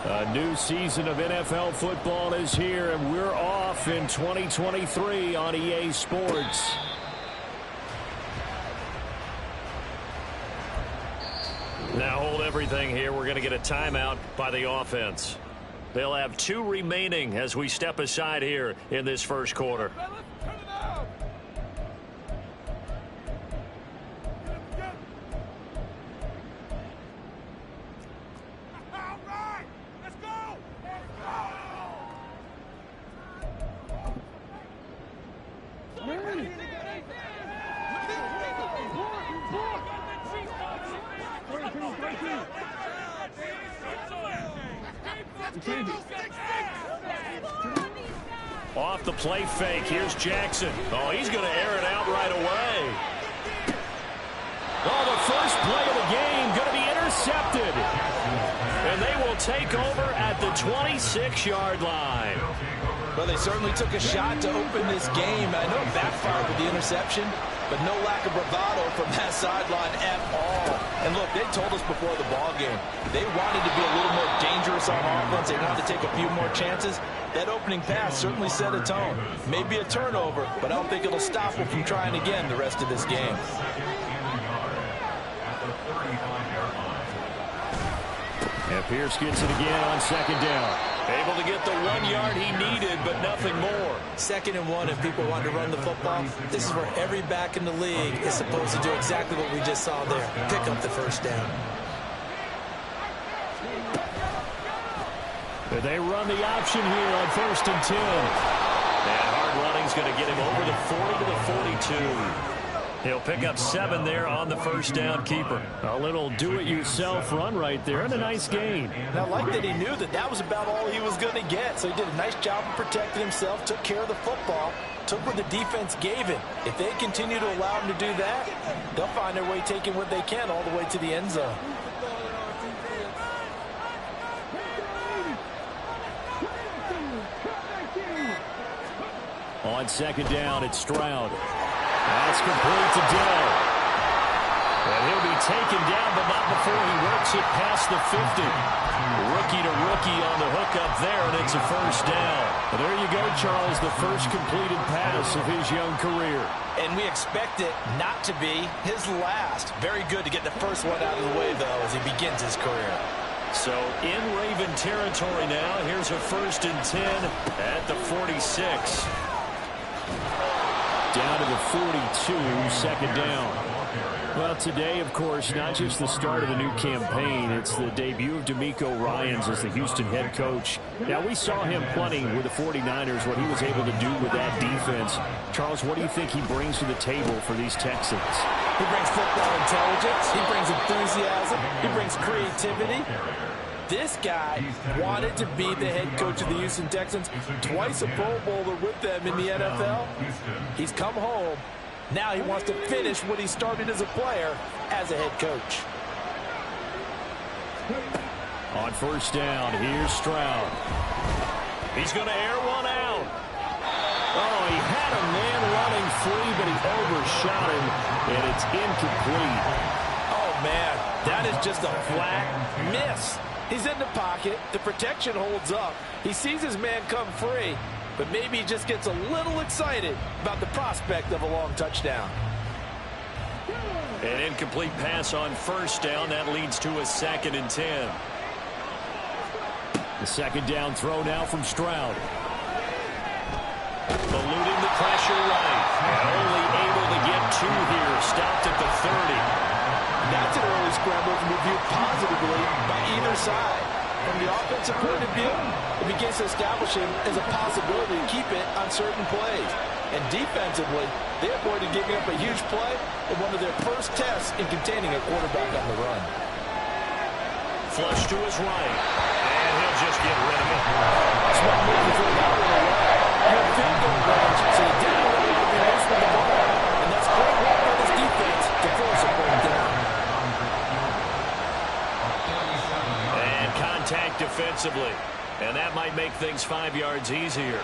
A new season of NFL football is here, and we're off in 2023 on EA Sports. Now hold everything here. We're going to get a timeout by the offense. They'll have 2 remaining as we step aside here in this first quarter. Off the play fake, here's Jackson. Oh, he's going to air it out right away. Oh, the first play of the game going to be intercepted. And they will take over at the 26-yard line. Well, they certainly took a shot to open this game. I know it backfired with the interception, but no lack of bravado from that sideline at all. And look, they told us before the ball game, they wanted to be a little more dangerous on offense. They wanted to take a few more chances. That opening pass certainly set a tone. Maybe a turnover, but I don't think it'll stop them from trying again the rest of this game. And Pierce gets it again on second down. Able to get the 1 yard he needed, but nothing more. 2nd and 1, if people want to run the football, this is where every back in the league is supposed to do exactly what we just saw there. Pick up the first down. They run the option here on 1st and 10. And hard running's going to get him over the 40 to the 42. He'll pick up 7 there on the first down keeper. A little do-it-yourself run right there and a nice gain. And I like that he knew that that was about all he was going to get. So he did a nice job of protecting himself, took care of the football, took what the defense gave him. If they continue to allow him to do that, they'll find their way taking what they can all the way to the end zone. On second down, it's Stroud. That's complete to Dell. And he'll be taken down, but not before he works it past the 50. Rookie to rookie on the hook up there, and it's a first down. Well, there you go, Charles, the first completed pass of his young career. And we expect it not to be his last. Very good to get the first one out of the way, though, as he begins his career. So in Raven territory now, here's a 1st and 10 at the 46. Down to the 42, 2nd down. Well, today, of course, not just the start of the new campaign, it's the debut of DeMeco Ryans as the Houston head coach. Now, we saw him plenty with the 49ers, what he was able to do with that defense. Charles, what do you think he brings to the table for these Texans? He brings football intelligence. He brings enthusiasm. He brings creativity. This guy wanted to be the head coach of the Houston Texans, twice a Pro Bowler with them in the NFL. He's come home. Now he wants to finish what he started as a player as a head coach. On first down, here's Stroud. He's going to air one out. Oh, he had a man running free, but he overshot him, and it's incomplete. Oh, man, that is just a flat miss. He's in the pocket. The protection holds up. He sees his man come free, but maybe he just gets a little excited about the prospect of a long touchdown. An incomplete pass on first down. That leads to a 2nd and 10. The 2nd down throw now from Stroud. Eluding the pressure right. And only able to get 2 here. Stopped at the 30. That's an early scramble to be viewed positively by either side. From the offensive point of view, it begins to establish him as a possibility to keep it on certain plays. And defensively, they avoided giving up a huge play in one of their first tests in containing a quarterback on the run. Flush to his right. And he'll just get rid of it. Smart move to throw that one away. You have field goal range, so you didn't really have to be loose with the ball. And that's great work by this defense to force a point down. Contact defensively, and that might make things 5 yards easier.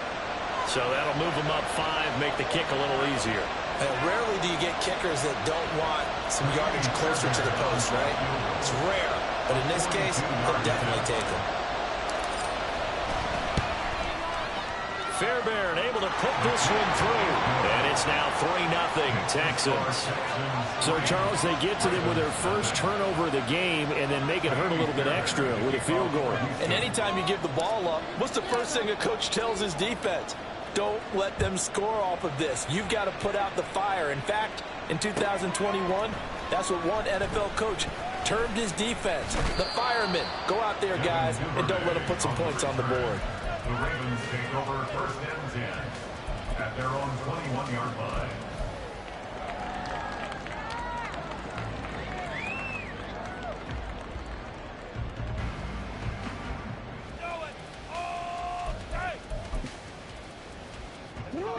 So that'll move them up 5, make the kick a little easier. Rarely do you get kickers that don't want some yardage closer to the post, right? It's rare, but in this case, they'll definitely take them. Fairbairn able to put this one through. And it's now 3-0 Texans. So, Charles, they get to them with their first turnover of the game and then make it hurt a little bit extra with a field goal. And anytime you give the ball up, what's the first thing a coach tells his defense? Don't let them score off of this. You've got to put out the fire. In fact, in 2021, that's what one NFL coach termed his defense. The firemen. Go out there, guys, and don't let them put some points on the board. The Ravens take over first and 10 at their own 21-yard line.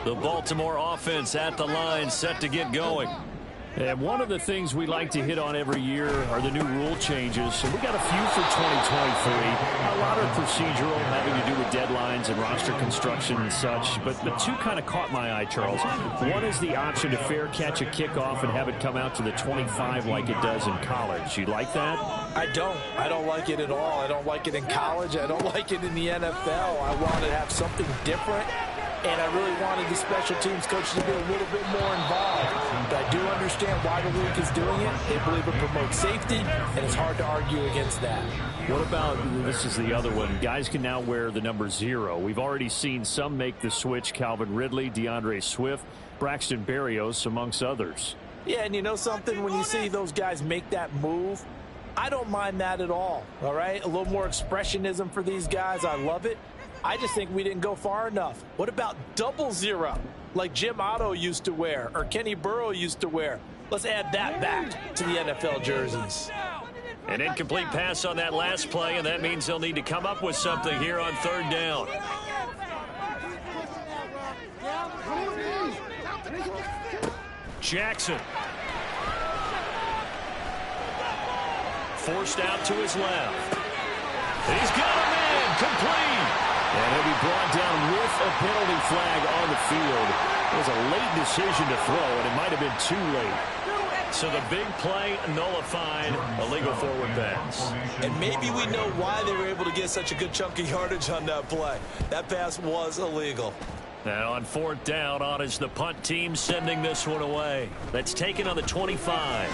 The Baltimore offense at the line, set to get going. And one of the things we like to hit on every year are the new rule changes. So we got a few for 2023. A lot are procedural, having to do with deadlines and roster construction and such. But two kind of caught my eye, Charles. One is the option to fair catch a kickoff and have it come out to the 25 like it does in college. You like that? I don't. I don't like it at all. I don't like it in college. I don't like it in the NFL. I want to have something different. And I really wanted the special teams coach to be a little bit more involved. But I do understand why the league is doing it. They believe it promotes safety, and it's hard to argue against that. What about, this is the other one, guys can now wear the number 0. We've already seen some make the switch, Calvin Ridley, DeAndre Swift, Braxton Berrios, amongst others. Yeah, and you know something? When you see those guys make that move, I don't mind that at all right? A little more expressionism for these guys. I love it. I just think we didn't go far enough. What about 00, like Jim Otto used to wear or Kenny Burrow used to wear? Let's add that back to the NFL jerseys. An incomplete pass on that last play, and that means they'll need to come up with something here on 3rd down. Jackson. Forced out to his left. He's got a man, complete. And he'll be brought down with a penalty flag on the field. It was a late decision to throw, and it might have been too late. So the big play nullified, illegal forward pass. And maybe we know why they were able to get such a good chunk of yardage on that play. That pass was illegal. Now on 4th down, on is the punt team sending this one away. That's taken on the 25.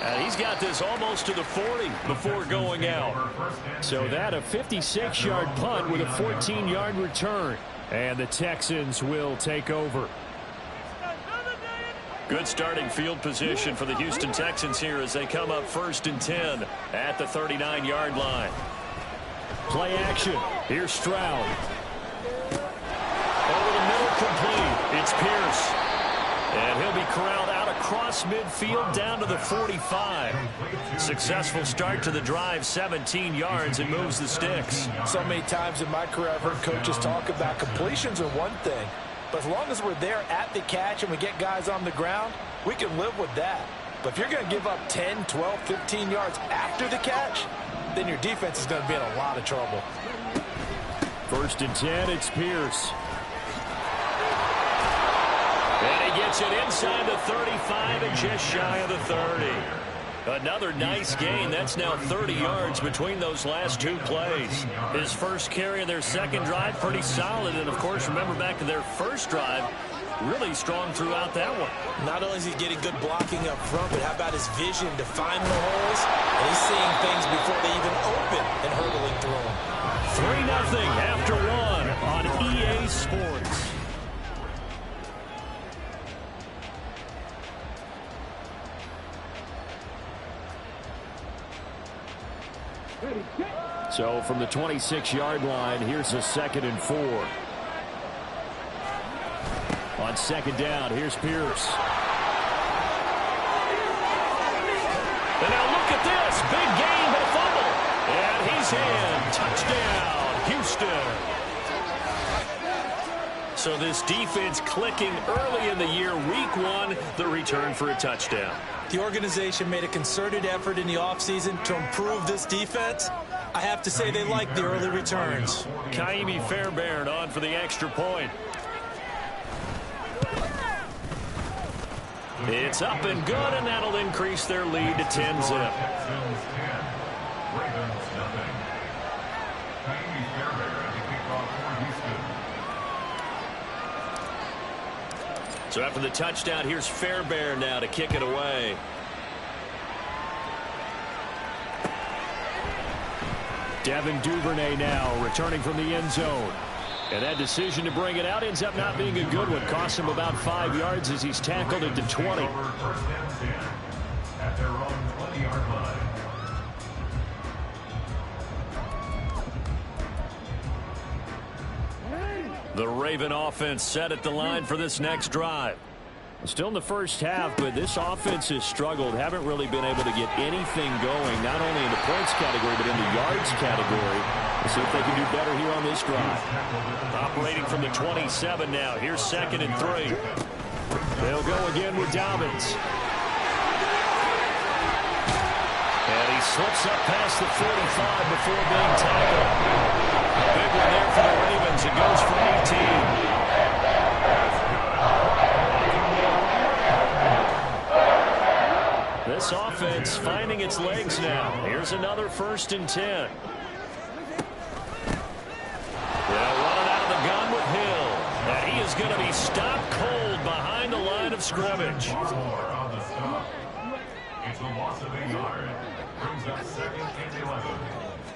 And he's got this almost to the 40 before going out. So that a 56-yard punt with a 14-yard return. And the Texans will take over. Good starting field position for the Houston Texans here as they come up 1st and 10 at the 39-yard line. Play action. Here's Stroud. Over the middle, complete. It's Pierce. And he'll be corralled out across midfield down to the 45. Successful start to the drive, 17 yards, and moves the sticks. So many times in my career I've heard coaches talk about completions are one thing, but as long as we're there at the catch and we get guys on the ground, we can live with that. But if you're going to give up 10, 12, 15 yards after the catch, then your defense is going to be in a lot of trouble. 1st and 10, it's Pierce. And he gets it inside the 35 and just shy of the 30. Another nice gain. That's now 30 yards between those last 2 plays. His first carry of their second drive, pretty solid. And, of course, remember back to their first drive, really strong throughout that one. Not only is he getting good blocking up front, but how about his vision to find the holes? And he's seeing things before they even open and hurdling through them. 3-0 after 1 on EA Sports. So from the 26-yard line, here's a 2nd and 4. On 2nd down, here's Pierce. And now look at this. Big gain, but a fumble. And he's in. Touchdown, Houston. So this defense clicking early in the year. Week 1, the return for a touchdown. The organization made a concerted effort in the offseason to improve this defense. I have to say they like the early returns. Kaimi Fairbairn on for the extra point. It's up and good, and that'll increase their lead to 10-zip. So after the touchdown, here's Fairbairn now to kick it away. Devin Duvernay now returning from the end zone. And that decision to bring it out ends up not being a good one. Costs him about 5 yards as he's tackled at the 20. At their own 20-yard line. The Raven offense set at the line for this next drive. Still in the first half, but this offense has struggled. Haven't really been able to get anything going, not only in the points category, but in the yards category. We'll see if they can do better here on this drive. Operating from the 27 now. Here's 2nd and 3. They'll go again with Dobbins. And he slips up past the 45 before being tackled. A big one there for the Ravens. It goes for 18. This offense finding its legs now. Here's another 1st and 10. They'll run it out of the gun with Hill. And he is going to be stopped cold behind the line of scrimmage. On the stop. It's a loss of 8 yards. Brings up 2nd and 11.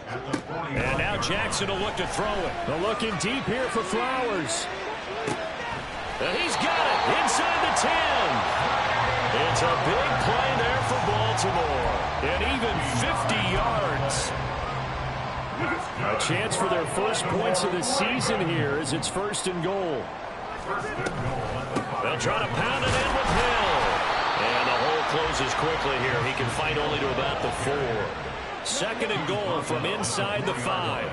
At the 40. And now Jackson will look to throw it. They're looking deep here for Flowers. And he's got it inside the 10. It's a big play there for Baltimore. And even 50 yards. A chance for their first points of the season here as it's 1st and goal. They'll try to pound it in with Hill. And the hole closes quickly here. He can fight only to about the 4. 2nd and goal from inside the 5.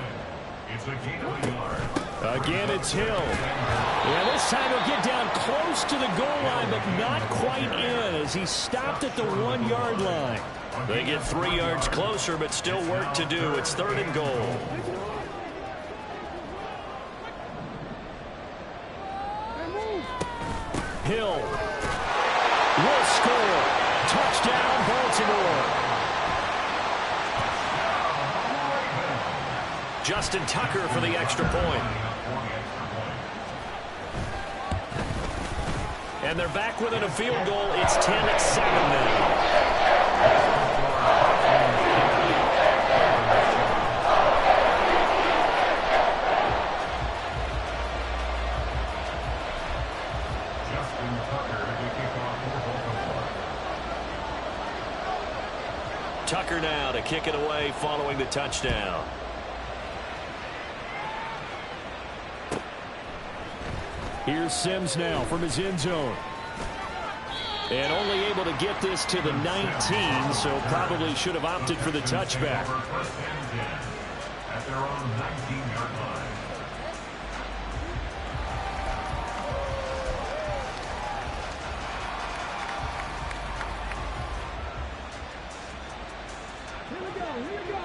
It's a gain of a yard. Again, it's Hill. Yeah, this time he'll get down close to the goal line, but not quite in as he stopped at the 1-yard line. They get 3 yards closer, but still work to do. It's 3rd and goal. Hill will score. Touchdown, Baltimore. Justin Tucker for the extra point. And they're back within a field goal. It's 10-7 now. Justin Tucker to kick off for Baltimore. Tucker now to kick it away following the touchdown. Here's Sims now from his end zone. And only able to get this to the 19, so probably should have opted for the touchback. First and 10 at their own 19-yard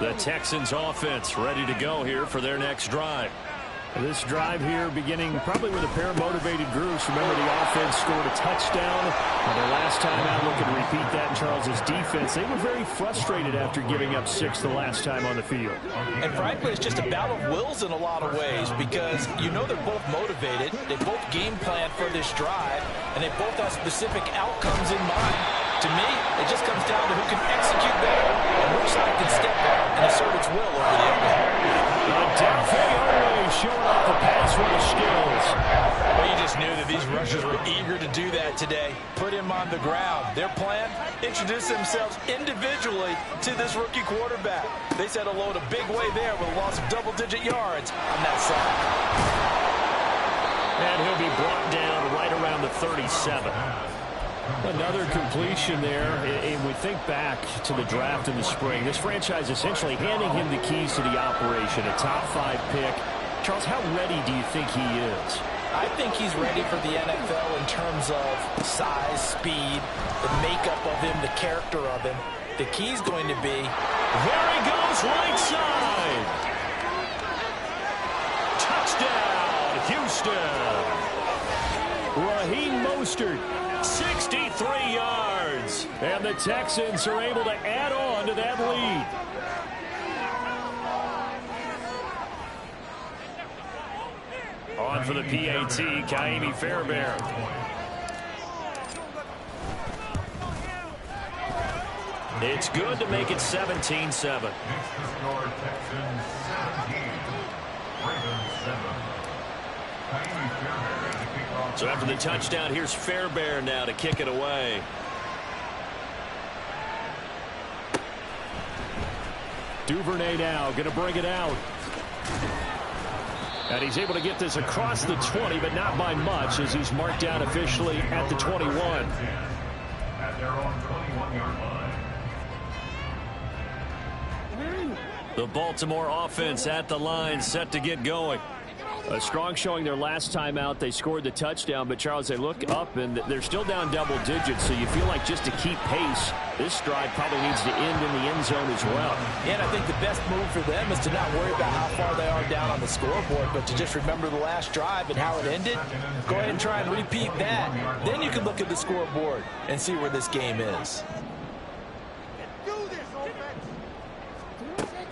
line. The Texans offense ready to go here for their next drive. This drive here beginning probably with a pair of motivated groups. Remember, the offense scored a touchdown. Their last time out, looking to repeat that in Charles's defense. They were very frustrated after giving up 6 the last time on the field. And frankly, it's just a battle of wills in a lot of ways because you know they're both motivated. They both game plan for this drive, and they both have specific outcomes in mind. To me, it just comes down to who can execute better and which side can step up and assert its will over the other. Showing off the pass rush skills. Well, you just knew that these rushers were eager to do that today. Put him on the ground. Their plan, introduce themselves individually to this rookie quarterback. They said hello in a big way there with a loss of double-digit yards on that side. And he'll be brought down right around the 37. Another completion there, and we think back to the draft in the spring. This franchise essentially handing him the keys to the operation, a top 5 pick. Charles, how ready do you think he is? I think he's ready for the NFL in terms of size, speed, the makeup of him, the character of him. The key's going to be... There he goes, right side! Touchdown, Houston! Raheem Mostert, 63 yards. And the Texans are able to add on to that lead. On for the PAT, Kaimi Fairbairn. It's good to make it 17-7. Makes the score Texans 17, Ravens 7. So after the touchdown, here's Fairbairn now to kick it away. Duvernay now going to bring it out. And he's able to get this across the 20, but not by much, as he's marked down officially at the 21. At their own 21-yard line. The Baltimore offense at the line, set to get going. A strong showing their last time out. They scored the touchdown, but Charles, they look up and they're still down double digits, so you feel like just to keep pace, this drive probably needs to end in the end zone as well. And I think the best move for them is to not worry about how far they are down on the scoreboard, but to just remember the last drive and how it ended. Go ahead and try and repeat that. Then you can look at the scoreboard and see where this game is.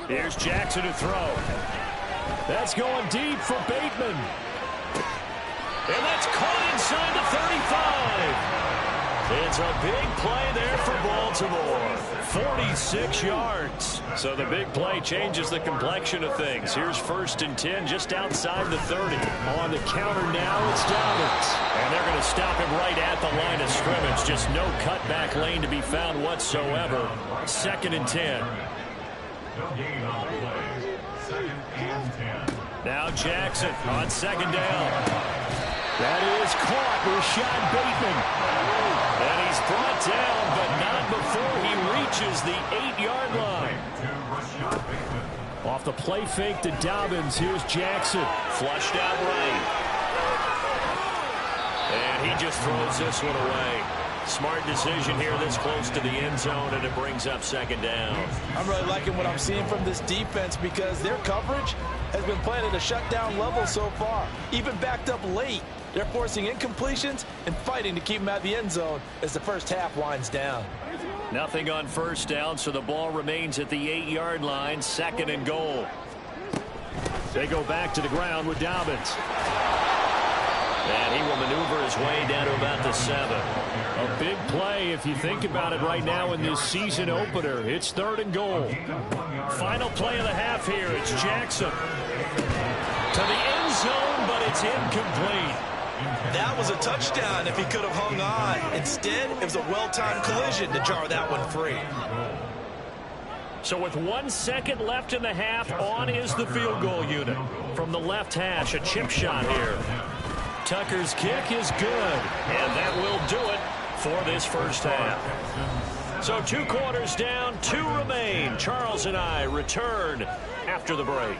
Here's Jackson to throw. That's going deep for Bateman. And that's caught inside the 35. It's a big play there for Baltimore. 46 yards. So the big play changes the complexion of things. Here's 1st and 10 just outside the 30. On the counter now, it's Dobbins. And they're going to stop him right at the line of scrimmage. Just no cutback lane to be found whatsoever. 2nd and 10. No gain on the play. 2nd and 10. Now Jackson on 2nd down. That is caught. Rashad Bateman. And he's brought down, but not before he reaches the 8-yard line. Off the play fake to Dobbins. Here's Jackson. Flushed out right. And he just throws this one away. Smart decision here this close to the end zone, and it brings up 2nd down. I'm really liking what I'm seeing from this defense because their coverage has been playing at a shutdown level so far. Even backed up late, they're forcing incompletions and fighting to keep them out of the end zone as the first half winds down. Nothing on 1st down, so the ball remains at the 8-yard line, 2nd and goal. They go back to the ground with Dobbins. And he will maneuver his way down to about the 7. A big play if you think about it right now in this season opener. It's 3rd and goal. Final play of the half here. It's Jackson. To the end zone, but it's incomplete. That was a touchdown if he could have hung on. Instead, it was a well-timed collision to jar that one free. So with 1 second left in the half, on is the field goal unit. From the left hash, a chip shot here. Tucker's kick is good, and that will do it for this first half. So 2 quarters down, 2 remain. Charles and I return after the break.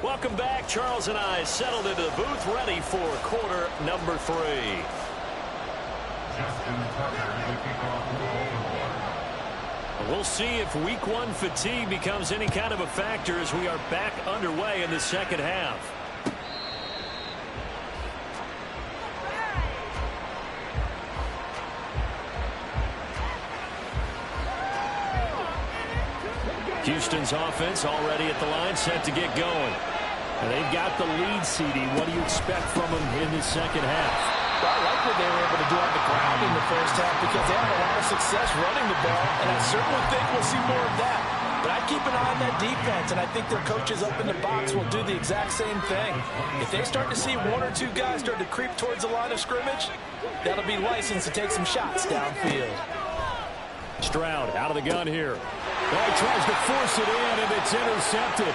Welcome back. Charles and I settled into the booth, ready for quarter number 3. We'll see if week 1 fatigue becomes any kind of a factor as we are back underway in the second half. Houston's offense already at the line, set to get going. And they've got the lead, CD. What do you expect from them in the second half? Well, I like what they were able to do on the ground in the first half because they had a lot of success running the ball, and I certainly think we'll see more of that. But I keep an eye on that defense, and I think their coaches up in the box will do the exact same thing. If they start to see 1 or 2 guys start to creep towards the line of scrimmage, that'll be licensed to take some shots downfield. Stroud out of the gun here. Oh, he tries to force it in, and it's intercepted.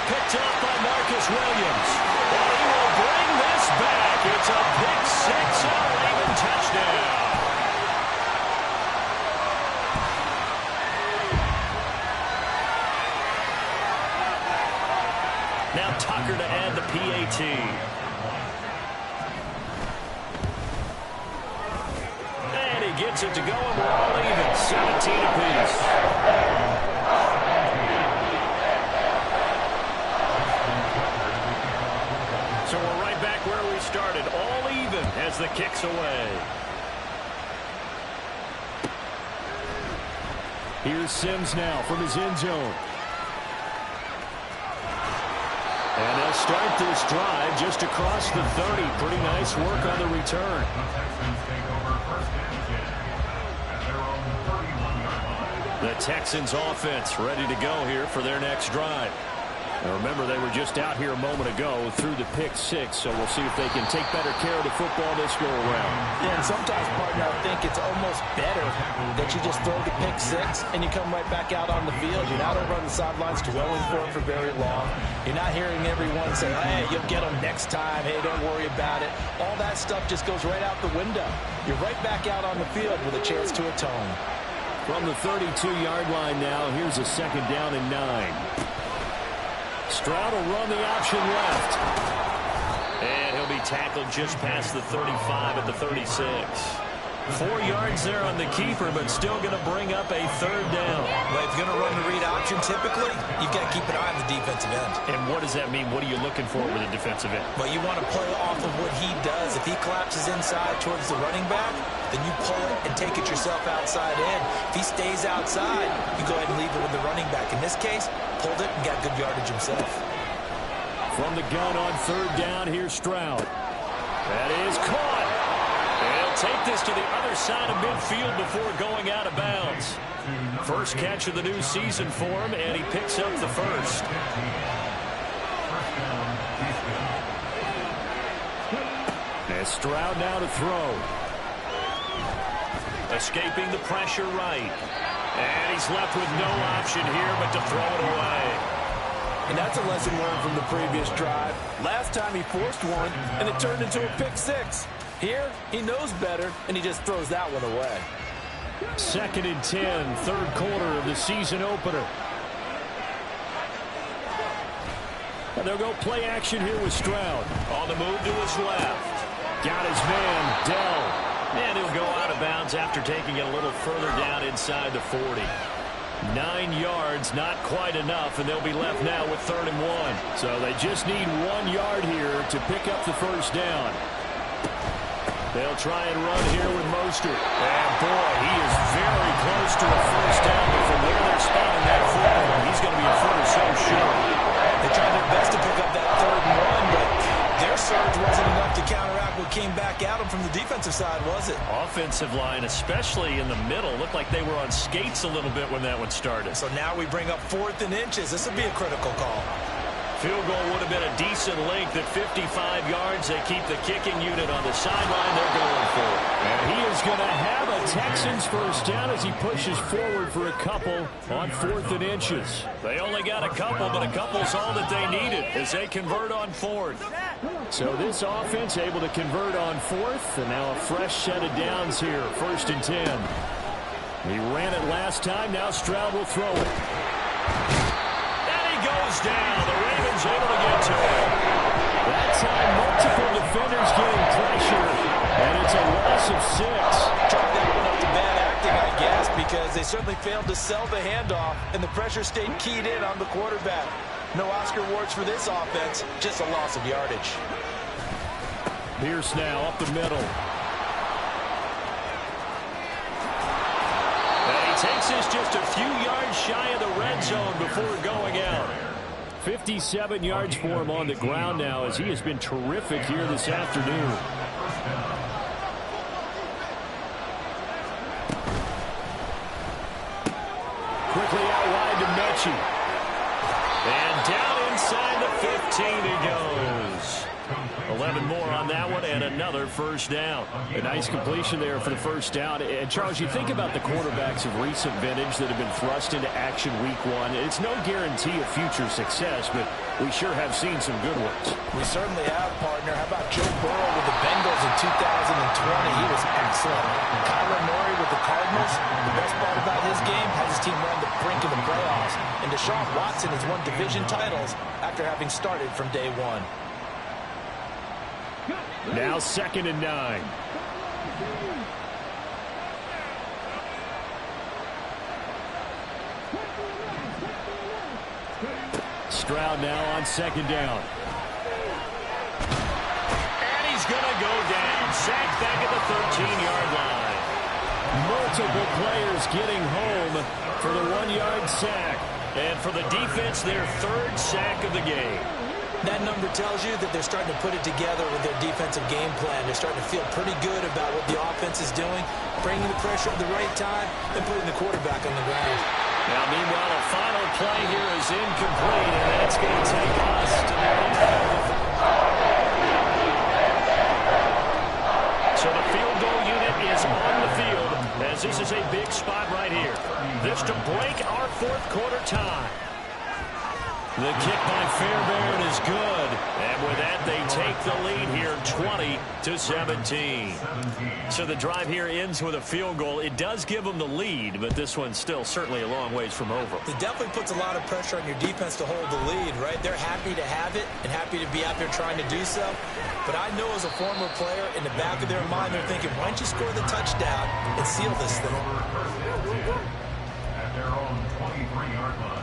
Picked off by Marcus Williams. And he will bring this back. It's a pick 6 and a Raven touchdown. Now Tucker to add the PAT. And he gets it to go, and we're all even. 17 apiece. So we're right back where we started, all even as the kick's away. Here's Sims now from his end zone. And they'll start this drive just across the 30. Pretty nice work on the return. The Texans offense ready to go here for their next drive. Now remember, they were just out here a moment ago through the pick six, so we'll see if they can take better care of the football this go around. Yeah, and sometimes, partner, I think it's almost better that you just throw the pick six and you come right back out on the field. You're not over on the sidelines dwelling for very long. You're not hearing everyone say, hey, you'll get them next time. Hey, don't worry about it. All that stuff just goes right out the window. You're right back out on the field with a chance to atone. From the 32-yard line now, here's a 2nd down and 9. Stroud will run the option left. And he'll be tackled just past the 35 at the 36. 4 yards there on the keeper, but still going to bring up a 3rd down. Well, if you're going to run the read option, typically, you've got to keep an eye on the defensive end. And what does that mean? What are you looking for with a defensive end? Well, you want to play off of what he does. If he collapses inside towards the running back, then you pull it and take it yourself outside in. If he stays outside, you go ahead and leave it with the running back. In this case, pulled it and got good yardage himself. From the gun on 3rd down, here's Stroud. That is caught. And he'll take this to the other side of midfield before going out of bounds. First catch of the new season for him, and he picks up the first. And Stroud now to throw. Escaping the pressure right. And he's left with no option here but to throw it away. And that's a lesson learned from the previous drive. Last time he forced one, and it turned into a pick six. Here, he knows better, and he just throws that one away. 2nd and 10, 3rd quarter of the season opener. And they'll go play action here with Stroud. On the move to his left. Got his man, Dell. And he'll go out of bounds after taking it a little further down inside the 40. 9 yards, not quite enough, and they'll be left now with 3rd and 1. So they just need 1 yard here to pick up the first down. They'll try and run here with Mostert. And boy, he is very close to a first down, but from where they're spotting that football, he's going to be a foot or so short. They tried their best to pick up that 3rd and 1, but their surge wasn't enough to counteract what came back at them from the defensive side, was it? Offensive line, especially in the middle, looked like they were on skates a little bit when that one started. So now we bring up 4th and inches. This will be a critical call. Field goal would have been a decent length at 55 yards. They keep the kicking unit on the sideline. They're going for it. And he is going to have a Texans first down as he pushes forward for a couple on 4th and inches. They only got a couple, but a couple's all that they needed as they convert on 4th. So this offense able to convert on 4th, and now a fresh set of downs here, 1st and 10. He ran it last time. Now Stroud will throw it. Goes down. The Ravens able to get to it. That time, multiple defenders getting pressure, and it's a loss of 6. Chalk that one up to bad acting, I guess, because they certainly failed to sell the handoff, and the pressure stayed keyed in on the quarterback. No Oscar awards for this offense, just a loss of yardage. Pierce now up the middle. Takes this just a few yards shy of the red zone before going out. 57 yards for him on the ground now as he has been terrific here this afternoon. Quickly out wide to Mechie. And down inside the 15 he goes. 11 more on that one and another first down. A nice completion there for the first down. And Charles, you think about the quarterbacks of recent vintage that have been thrust into action week 1. It's no guarantee of future success, but we sure have seen some good ones. We certainly have, partner. How about Joe Burrow with the Bengals in 2020? He was excellent. Kyler Murray with the Cardinals. The best part about his game has his team run the brink of the playoffs. And Deshaun Watson has won division titles after having started from day 1. Now 2nd and 9. Stroud now on 2nd down. And he's going to go down. Sacked back at the 13-yard line. Multiple players getting home for the 1-yard sack. And for the defense, their 3rd sack of the game. That number tells you that they're starting to put it together with their defensive game plan. They're starting to feel pretty good about what the offense is doing, bringing the pressure at the right time, and putting the quarterback on the ground. Now, meanwhile, a final play here is incomplete, and that's going to take us to the end of the... So the field goal unit is on the field, as this is a big spot right here. This to break our fourth quarter tie. The kick by Fairbairn is good. And with that, they take the lead here 20-17. So the drive here ends with a field goal. It does give them the lead, but this one's still certainly a long ways from over. It definitely puts a lot of pressure on your defense to hold the lead, right? They're happy to have it and happy to be out there trying to do so. But I know as a former player, in the back of their mind, they're thinking, why don't you score the touchdown and seal this thing? At their own 23-yard line.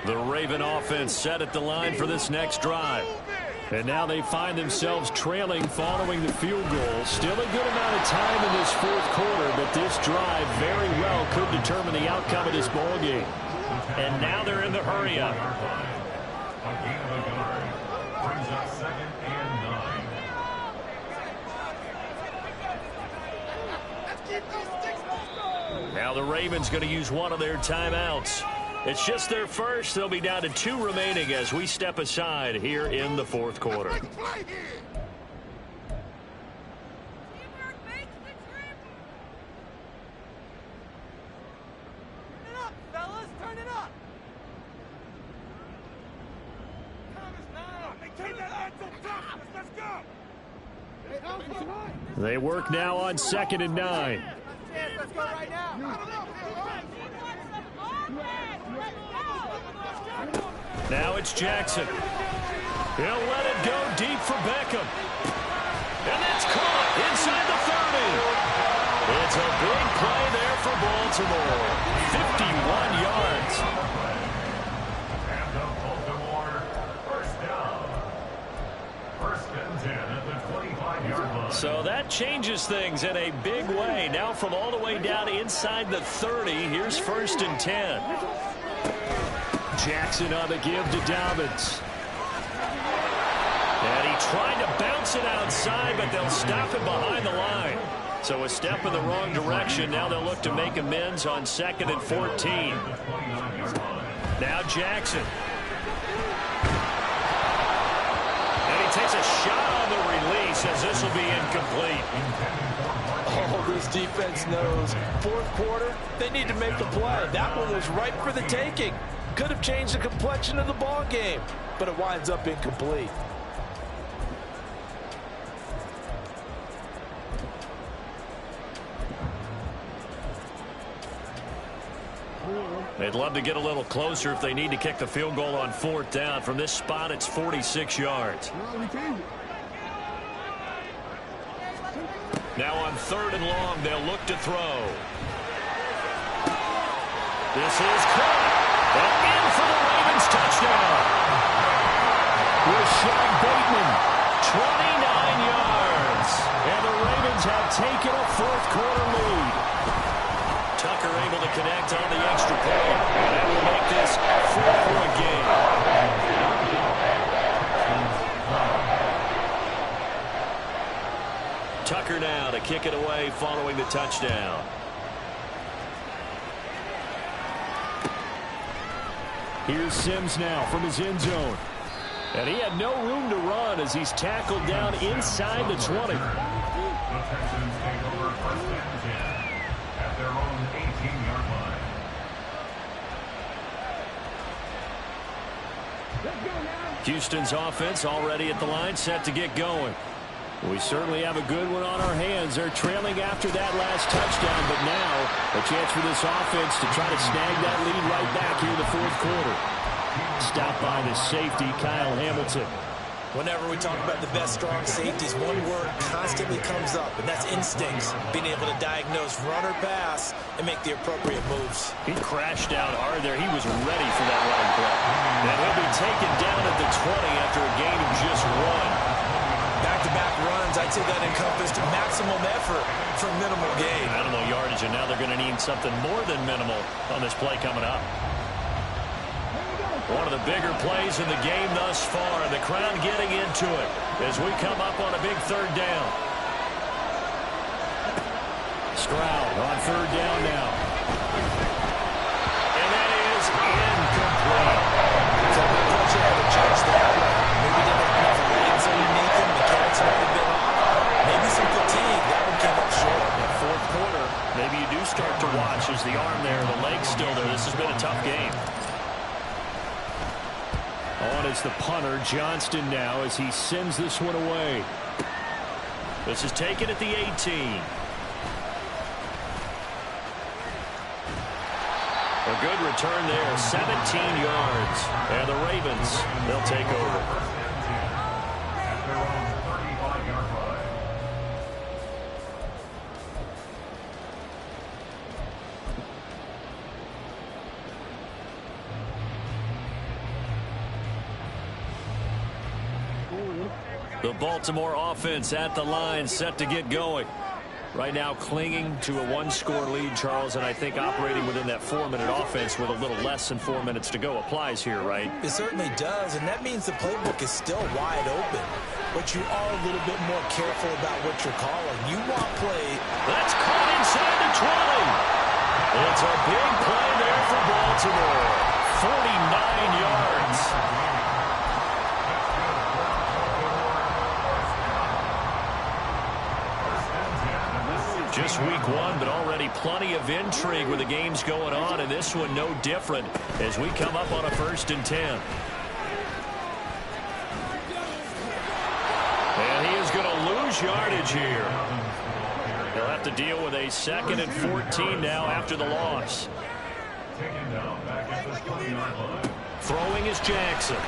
The Raven offense set at the line for this next drive. And now they find themselves trailing following the field goal. Still a good amount of time in this fourth quarter, but this drive very well could determine the outcome of this ballgame. And now they're in the hurry-up. A gain of a yard brings up 2nd and 9. Now the Ravens going to use one of their timeouts. It's just their first. They'll be down to 2 remaining as we step aside here in the fourth quarter. Turn it up, fellas, turn it up. They work now on 2nd and 9. Let's go right now. Now it's Jackson. He'll let it go deep for Beckham. And that's caught inside the 30. It's a big play there for Baltimore. 51 yards. And the Baltimore first down. 1st and 10 at the 25-yard line. So that changes things in a big way. Now from all the way down inside the 30, here's 1st and 10. Jackson on the give to Dobbins. And he tried to bounce it outside, but they'll stop it behind the line. So a step in the wrong direction. Now they'll look to make amends on 2nd and 14. Now Jackson. And he takes a shot on the release as this will be incomplete. Oh, this defense knows. Fourth quarter, they need to make a play. That one was ripe for the taking. Could have changed the complexion of the ball game, but it winds up incomplete. They'd love to get a little closer if they need to kick the field goal on 4th down. From this spot, it's 46 yards. Now on 3rd and long, they'll look to throw. This is caught. And in for the Ravens touchdown. Rashad Bateman, 29 yards. And the Ravens have taken a fourth quarter lead. Tucker able to connect on the extra point. And that will make this a 4-point game. Tucker now to kick it away following the touchdown. Here's Sims now from his end zone. And he had no room to run as he's tackled down inside the 20. The Texans take over 1st and 10 at their own 18-yard line. Houston's offense already at the line, set to get going. We certainly have a good one on our hands. They're trailing after that last touchdown, but now a chance for this offense to try to snag that lead right back here in the fourth quarter. Stopped by the safety, Kyle Hamilton. Whenever we talk about the best strong safeties, one word constantly comes up, and that's instincts. Being able to diagnose run or pass and make the appropriate moves. He crashed out hard there. He was ready for that running play. And he'll be taken down at the 20 after a gain of just 1. Back-to-back runs, I'd say that encompassed maximum effort for minimal gain. Minimal yardage, and now they're going to need something more than minimal on this play coming up. One of the bigger plays in the game thus far. The crowd getting into it as we come up on a big third down. Stroud on third down now. And that is incomplete. So the coach had to judge that. Maybe didn't have enough legs underneath him. Mechanics might have been off. Maybe some fatigue. That one came up short. In the fourth quarter, maybe you do start to watch as the arm there, the leg's still there. This has been a tough game. On is the punter, Johnston now, as he sends this one away. This is taken at the 18. A good return there, 17 yards. And the Ravens, they'll take over. At their own 35-yard line. The Baltimore offense at the line, set to get going. Right now clinging to a one-score lead, Charles, and I think operating within that 4-minute offense with a little less than 4 minutes to go applies here, right? It certainly does, and that means the playbook is still wide open. But you are a little bit more careful about what you're calling. You want play. That's caught inside the 20. It's a big play there for Baltimore. 49 yards. Just week one, but already plenty of intrigue with the games going on, and this one no different as we come up on a 1st and 10. And he is going to lose yardage here. He'll have to deal with a 2nd and 14 now after the loss. Throwing is Jackson.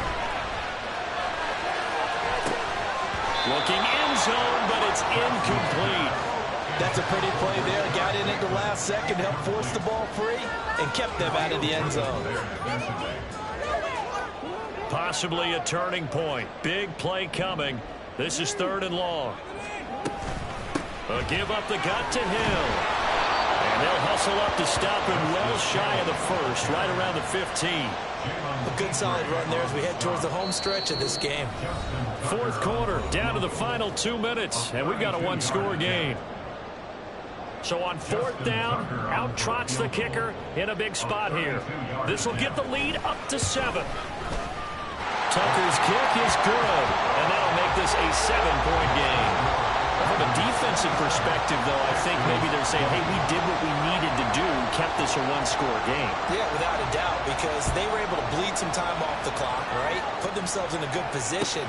Looking end zone, but it's incomplete. That's a pretty play there. Got in at the last second, helped force the ball free, and kept them out of the end zone. Possibly a turning point. Big play coming. This is 3rd and long. A give up the gut to Hill. And they'll hustle up to stop him well shy of the 1st, right around the 15. A good solid run there as we head towards the home stretch of this game. 4th quarter, down to the final 2 minutes, and we've got a one-score game. So on 4th down, out trots the kicker in a big spot here. This will get the lead up to 7. Tucker's kick is good, and that'll make this a 7-point game. From a defensive perspective, though, I think maybe they're saying, hey, we did what we needed to do, kept this a one-score game. Yeah, without a doubt, because they were able to bleed some time off the clock, right? Put themselves in a good position,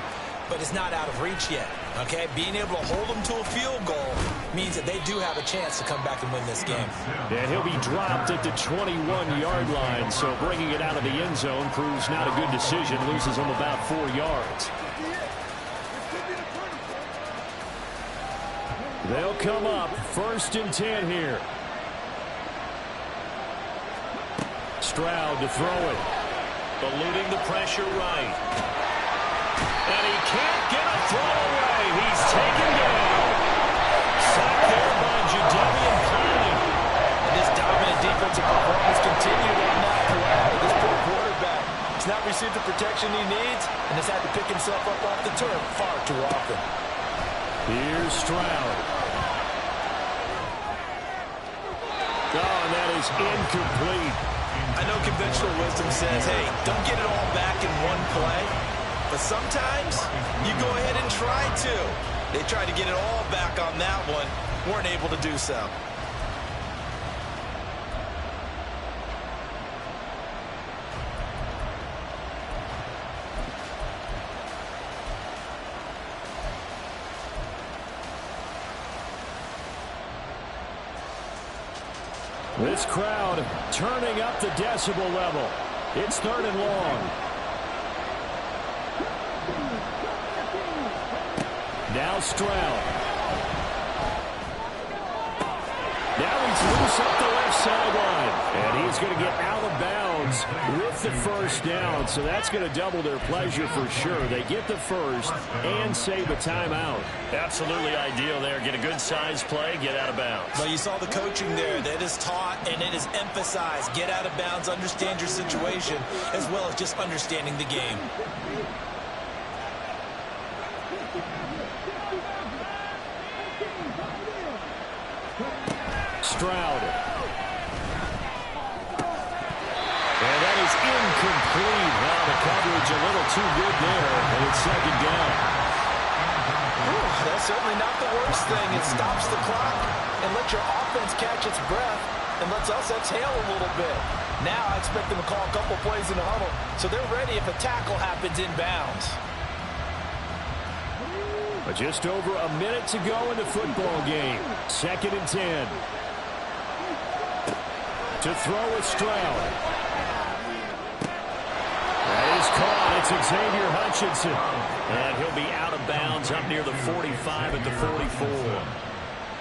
but it's not out of reach yet, okay? Being able to hold them to a field goal means that they do have a chance to come back and win this game. And he'll be dropped at the 21-yard line, so bringing it out of the end zone proves not a good decision, loses him about 4 yards. They'll come up 1st and 10 here. Stroud to throw it. Eluding the pressure right. And he can't get a throw away. He's taken down. Sacked there by Jadeveon Clowney. And this dominant defensive performance continued on that play. This poor quarterback has not received the protection he needs and has had to pick himself up off the turf far too often. Here's Stroud. Oh, and that is incomplete. I know conventional wisdom says, hey, don't get it all back in one play. But sometimes you go ahead and try to. They tried to get it all back on that one. Weren't able to do so. This crowd turning up the decibel level. It's 3rd and long. Now Stroud. Now he's loose up the left sideline. And he's going to get out of bounds Texans with the first down, so that's going to double their pleasure for sure. They get the first and save a timeout. Absolutely ideal there. Get a good size play, get out of bounds. Well, you saw the coaching there. That is taught and it is emphasized. Get out of bounds, understand your situation, as well as just understanding the game. Stroud. And that is incomplete. Now the coverage a little too good there, and it's second down. That's certainly not the worst thing. It stops the clock and lets your offense catch its breath and lets us exhale a little bit. Now I expect them to call a couple plays in the huddle so they're ready if a tackle happens inbounds. But just over a minute to go in the football game. 2nd and 10. To throw with Stroud. That is caught. It's Xavier Hutchinson. And he'll be out of bounds up near the 45 at the 44.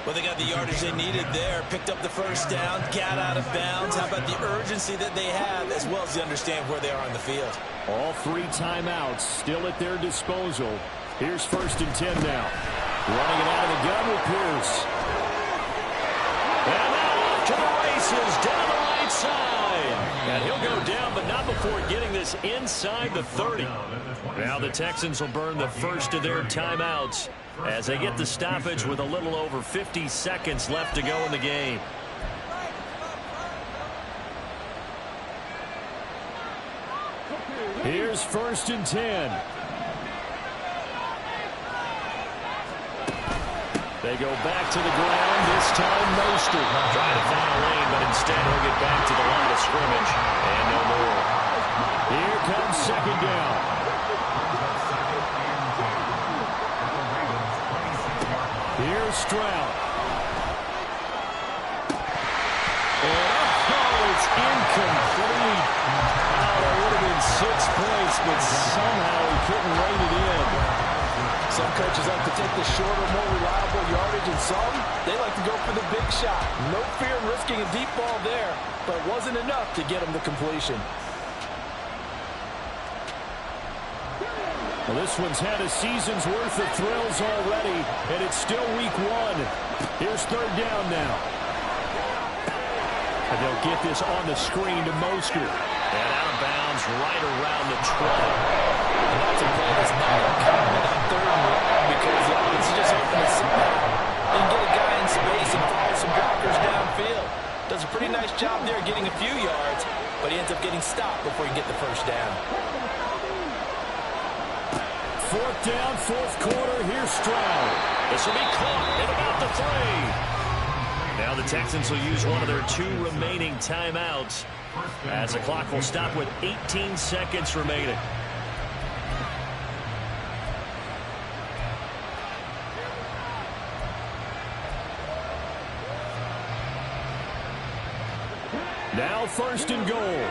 Well, they got the yardage they needed there. Picked up the first down, got out of bounds. How about the urgency that they have, as well as they understand where they are on the field? All 3 timeouts still at their disposal. Here's 1st and 10 now. Running it out of the gun with Pierce. And now off to the races down the right side. And he'll go down, but not before getting this inside the 30. Now the Texans will burn the first of their timeouts as they get the stoppage with a little over 50 seconds left to go in the game. Here's 1st and 10. They go back to the ground, this time Mostert. Trying to find a lane, but instead he'll get back to the line of scrimmage. And no more. Here comes 2nd down. Here's Stroud. And it's incomplete. There would have been 6 points, but somehow he couldn't rein it in. Some coaches like to take the shorter, more reliable yardage, and some, they like to go for the big shot. No fear in risking a deep ball there, but it wasn't enough to get him to completion. Well, this one's had a season's worth of thrills already, and it's still week 1. Here's 3rd down now. And they'll get this on the screen to Mostert. And out of bounds right around the 20. And that's a play that's not uncommon on 3rd and long because the offense is just hoping to sit back and get a guy in space and follow some blockers downfield. Does a pretty nice job there getting a few yards, but he ends up getting stopped before he get the first down. 4th down, 4th quarter. Here's Stroud. This will be caught at about the 3. Now the Texans will use one of their 2 remaining timeouts as the clock will stop with 18 seconds remaining. Now 1st and goal.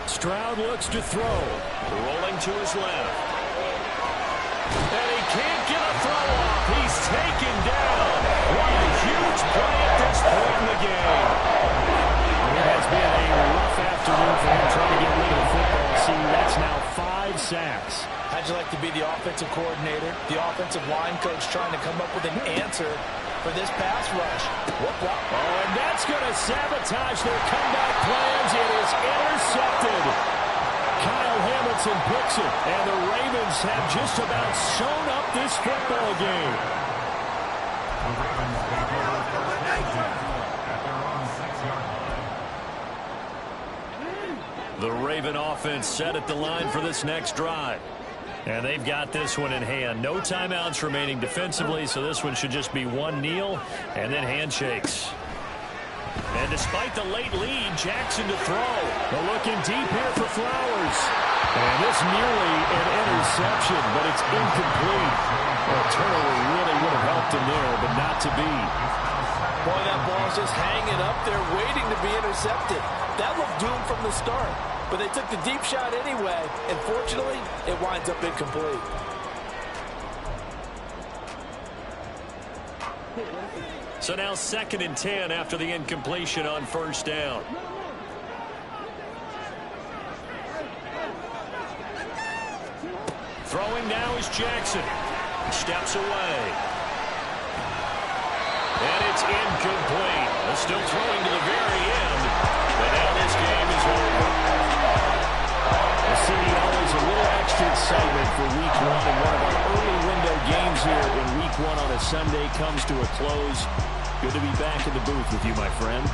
Stroud looks to throw. Rolling to his left. And he can't get a throw off. He's taken down. What a huge play at this point in the game. It has been a rough afternoon for him trying to get rid of the football. See, that's now 5 sacks. How'd you like to be the offensive coordinator, the offensive line coach trying to come up with an answer for this pass rush? Whoop, whoop. Oh, and that's going to sabotage their comeback plans. It is intercepted. Kyle Hamilton picks it, and the Ravens have just about sewn up this football game. The Raven offense set at the line for this next drive. And they've got this one in hand. No timeouts remaining defensively, so this one should just be one kneel and then handshakes. And despite the late lead, Jackson to throw. They're looking deep here for Flowers. And this nearly an interception, but it's incomplete. Well, turnover really would have helped him there, but not to be. Boy, that ball's just hanging up there waiting to be intercepted. That looked doomed from the start. But they took the deep shot anyway, and fortunately, it winds up incomplete. So now 2nd and 10 after the incompletion on first down. Throwing now is Jackson. Steps away. And it's incomplete. Still throwing to the very end. But now this game is over. The city always a little extra excitement for week one. And one of our early window games here in week one on a Sunday comes to a close. Good to be back in the booth with you, my friend.